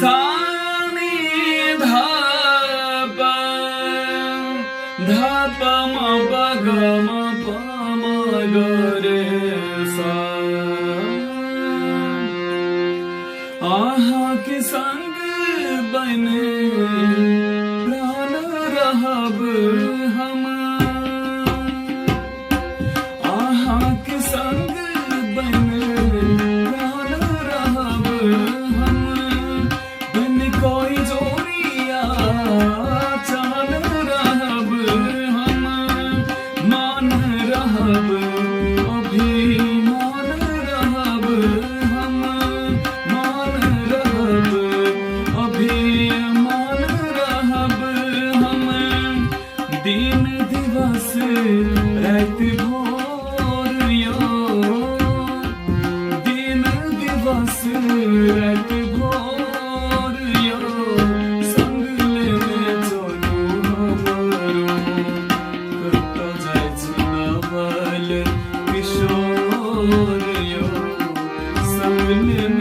सानी धापा धापा म ग म प म ग रे सा आहा के संग बने प्राण रहब हम आहा के संग बने प्राण रहब हम बन कोई जोड़िया चाल रहब हम मान रहब अभिमान रहब हम मान रहब अभिमान रहब हम दिन दिवस रात भोर यो दिन दिवस रात भोर यो संग लेने चलू हमरो कतो जाय छी नवल किशोर यो संग लेने